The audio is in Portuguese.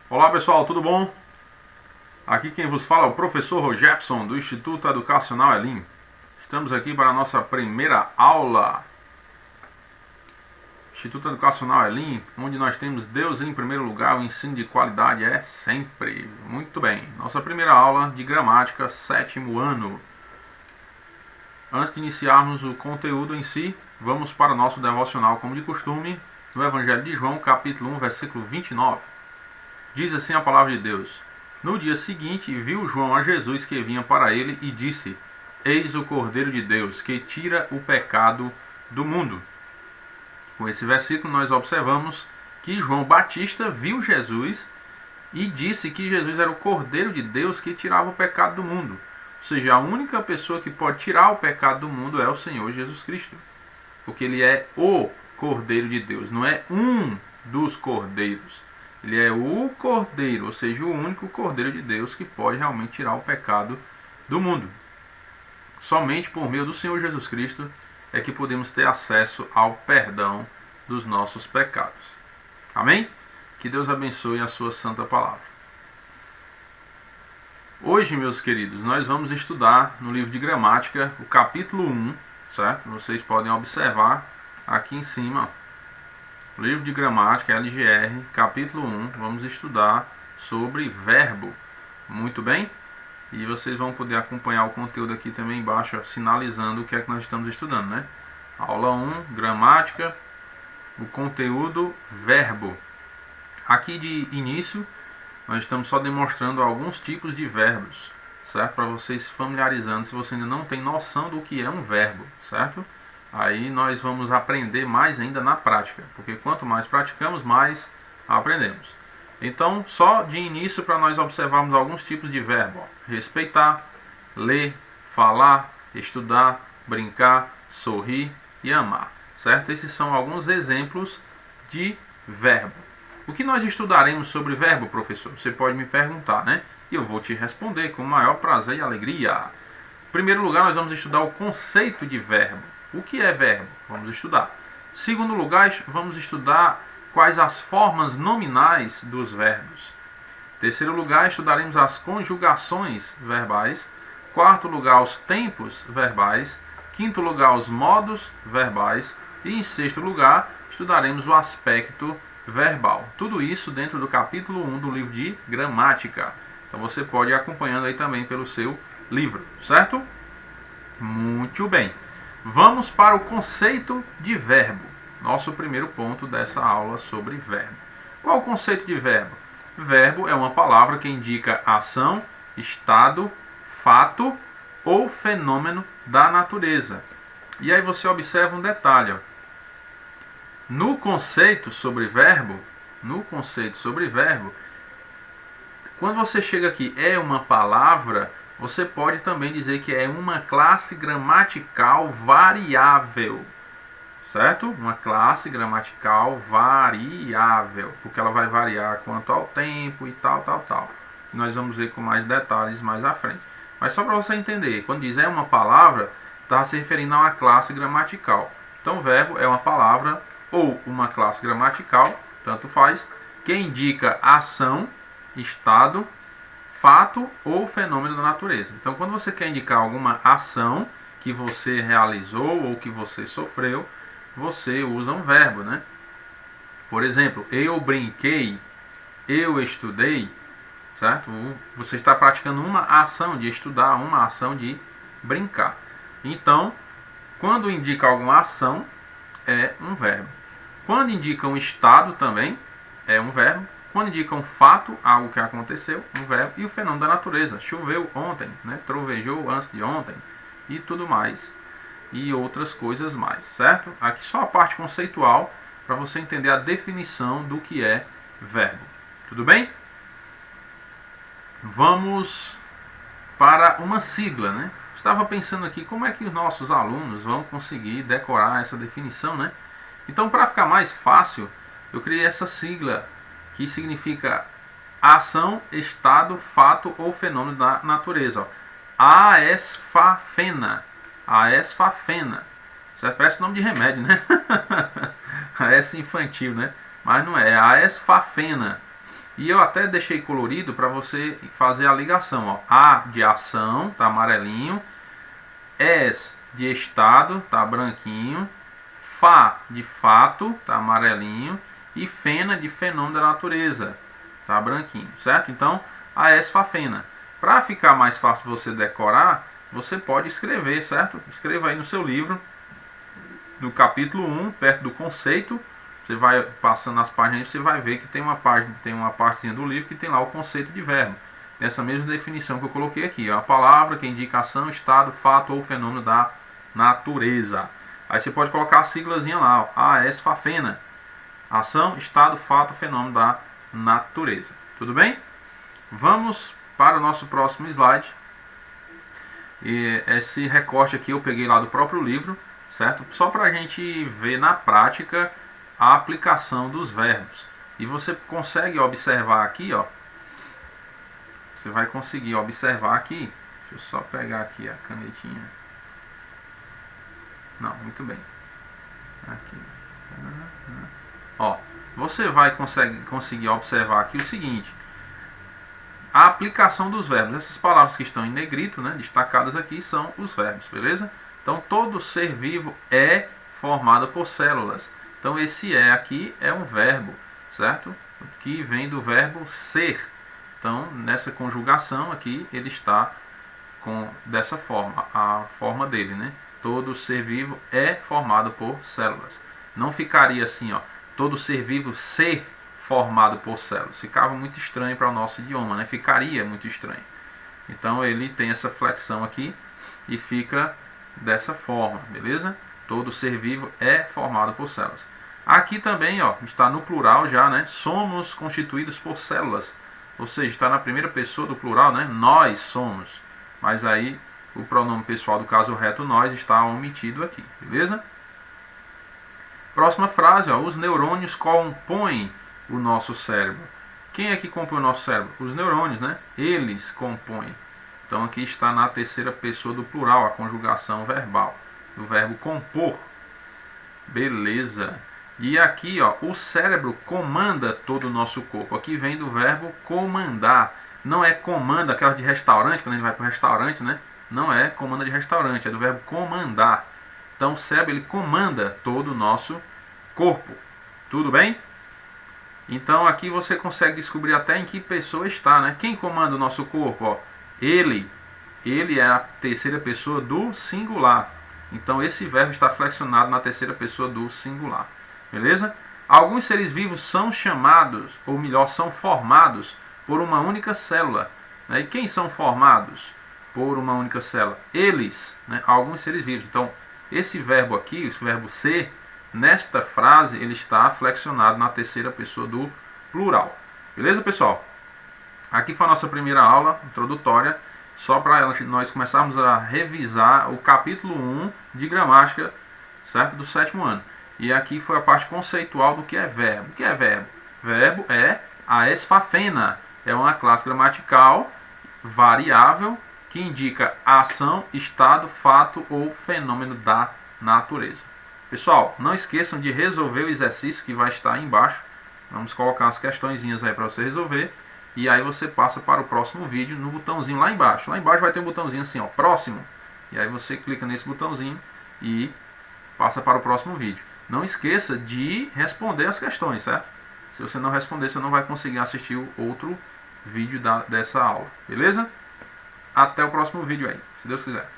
Olá pessoal, tudo bom? Aqui quem vos fala é o professor Rogerson do Instituto Educacional Elim. Estamos aqui para a nossa primeira aula. Instituto Educacional Elim, onde nós temos Deus em primeiro lugar, o ensino de qualidade é sempre. Muito bem, nossa primeira aula de gramática, sétimo ano. Antes de iniciarmos o conteúdo em si, vamos para o nosso devocional como de costume, no Evangelho de João, capítulo 1, versículo 29. Diz assim a palavra de Deus: No dia seguinte, viu João a Jesus que vinha para ele e disse: Eis o Cordeiro de Deus, que tira o pecado do mundo. Com esse versículo, nós observamos que João Batista viu Jesus e disse que Jesus era o Cordeiro de Deus que tirava o pecado do mundo. Ou seja, a única pessoa que pode tirar o pecado do mundo é o Senhor Jesus Cristo. Porque ele é o Cordeiro de Deus, não é um dos cordeiros. Ele é o Cordeiro, ou seja, o único Cordeiro de Deus que pode realmente tirar o pecado do mundo. Somente por meio do Senhor Jesus Cristo é que podemos ter acesso ao perdão dos nossos pecados. Amém? Que Deus abençoe a sua santa palavra. Hoje, meus queridos, nós vamos estudar no livro de gramática o capítulo 1, certo? Vocês podem observar aqui em cima. Livro de gramática, LGR, capítulo 1, vamos estudar sobre verbo. Muito bem? E vocês vão poder acompanhar o conteúdo aqui também embaixo, sinalizando o que é que nós estamos estudando, né? Aula 1, gramática, o conteúdo verbo. Aqui de início, nós estamos só demonstrando alguns tipos de verbos, certo? Para vocês familiarizando, se você ainda não tem noção do que é um verbo, certo? Aí nós vamos aprender mais ainda na prática, porque quanto mais praticamos, mais aprendemos. Então, só de início para nós observarmos alguns tipos de verbo: respeitar, ler, falar, estudar, brincar, sorrir e amar, certo? Esses são alguns exemplos de verbo. O que nós estudaremos sobre verbo, professor? Você pode me perguntar, né? E eu vou te responder com o maior prazer e alegria. Em primeiro lugar, nós vamos estudar o conceito de verbo. O que é verbo? Vamos estudar. Em segundo lugar, vamos estudar quais as formas nominais dos verbos. Em terceiro lugar, estudaremos as conjugações verbais. Em quarto lugar, os tempos verbais. Em quinto lugar, os modos verbais. E em sexto lugar, estudaremos o aspecto verbal. Tudo isso dentro do capítulo 1 do livro de gramática. Então você pode ir acompanhando aí também pelo seu livro, certo? Muito bem. Vamos para o conceito de verbo. Nosso primeiro ponto dessa aula sobre verbo. Qual o conceito de verbo? Verbo é uma palavra que indica ação, estado, fato ou fenômeno da natureza. E aí você observa um detalhe. No conceito sobre verbo, quando você chega aqui, é uma palavra, você pode também dizer que é uma classe gramatical variável, certo? Uma classe gramatical variável, porque ela vai variar quanto ao tempo e tal. Nós vamos ver com mais detalhes mais à frente. Mas só para você entender, quando diz é uma palavra, está se referindo a uma classe gramatical. Então, verbo é uma palavra ou uma classe gramatical, tanto faz, que indica ação, estado, fato ou fenômeno da natureza. Então, quando você quer indicar alguma ação que você realizou ou que você sofreu, você usa um verbo, né? Por exemplo, eu brinquei, eu estudei, certo? Você está praticando uma ação de estudar, uma ação de brincar. Então, quando indica alguma ação, é um verbo. Quando indica um estado também, é um verbo. Quando indica um fato, algo que aconteceu, um verbo. E o fenômeno da natureza, choveu ontem, né? Trovejou antes de ontem e tudo mais. E outras coisas mais, certo? Aqui só a parte conceitual para você entender a definição do que é verbo. Tudo bem? Vamos para uma sigla, né? Estava pensando aqui como é que os nossos alunos vão conseguir decorar essa definição, né? Então, para ficar mais fácil, eu criei essa sigla que significa ação, estado, fato ou fenômeno da natureza. AESFAFENA. AESFAFENA. Isso parece nome de remédio, né? AES infantil, né? Mas não é. AESFAFENA. E eu até deixei colorido para você fazer a ligação. Ó. A de ação, tá amarelinho. Es de estado, tá branquinho. Fa de fato, tá amarelinho. E fena de fenômeno da natureza, tá branquinho, certo? Então, a esfafena. Para ficar mais fácil você decorar, você pode escrever, certo? Escreva aí no seu livro, no capítulo 1, perto do conceito. Você vai passando as páginas, você vai ver que tem uma página, tem uma partezinha do livro que tem lá o conceito de verbo. Essa mesma definição que eu coloquei aqui. A palavra que indica ação, estado, fato ou fenômeno da natureza. Aí você pode colocar a siglazinha lá, a esfafena. Ação, estado, fato, fenômeno da natureza. Tudo bem? Vamos para o nosso próximo slide. E esse recorte aqui eu peguei lá do próprio livro, certo? Só para a gente ver na prática a aplicação dos verbos. E você consegue observar aqui, ó. Você vai conseguir observar aqui. Deixa eu só pegar aqui a canetinha. Não, muito bem. Aqui. Ó, você vai conseguir observar aqui o seguinte. A aplicação dos verbos. Essas palavras que estão em negrito, né, destacadas aqui, são os verbos, beleza? Então, todo ser vivo é formado por células. Então, esse é aqui é um verbo, certo? Que vem do verbo ser. Então, nessa conjugação aqui, ele está dessa forma, a forma dele, né? Todo ser vivo é formado por células. Não ficaria assim, ó, todo ser vivo ser formado por células. Ficava muito estranho para o nosso idioma, né? Ficaria muito estranho. Então, ele tem essa flexão aqui e fica dessa forma, beleza? Todo ser vivo é formado por células. Aqui também, ó, está no plural já, né? Somos constituídos por células. Ou seja, está na primeira pessoa do plural, né? Nós somos. Mas aí o pronome pessoal do caso reto nós está omitido aqui, beleza? Próxima frase, ó, os neurônios compõem o nosso cérebro. Quem é que compõe o nosso cérebro? Os neurônios, né? Eles compõem. Então aqui está na terceira pessoa do plural, a conjugação verbal do verbo compor. Beleza. E aqui, ó, o cérebro comanda todo o nosso corpo. Aqui vem do verbo comandar. Não é comanda, aquela de restaurante, quando a gente vai para o restaurante, né? Não é comanda de restaurante, é do verbo comandar. Então o cérebro ele comanda todo o nosso corpo. Tudo bem? Então aqui você consegue descobrir até em que pessoa está, né? Quem comanda o nosso corpo? Ó, ele é a terceira pessoa do singular. Então esse verbo está flexionado na terceira pessoa do singular. Beleza? Alguns seres vivos são chamados, ou melhor, são formados por uma única célula. Né? E quem são formados por uma única célula? Eles, né? Alguns seres vivos. Então, esse verbo aqui, esse verbo ser, nesta frase, ele está flexionado na terceira pessoa do plural. Beleza, pessoal? Aqui foi a nossa primeira aula introdutória, só para nós começarmos a revisar o capítulo 1 de gramática, certo? Do 7º ano. E aqui foi a parte conceitual do que é verbo. O que é verbo? Verbo é a esfafena. É uma classe gramatical variável que indica ação, estado, fato ou fenômeno da natureza. Pessoal, não esqueçam de resolver o exercício que vai estar aí embaixo. Vamos colocar as questõezinhas aí para você resolver. E aí você passa para o próximo vídeo no botãozinho lá embaixo. Lá embaixo vai ter um botãozinho assim, ó, próximo. E aí você clica nesse botãozinho e passa para o próximo vídeo. Não esqueça de responder as questões, certo? Se você não responder, você não vai conseguir assistir o outro vídeo dessa aula. Beleza? Até o próximo vídeo aí, se Deus quiser.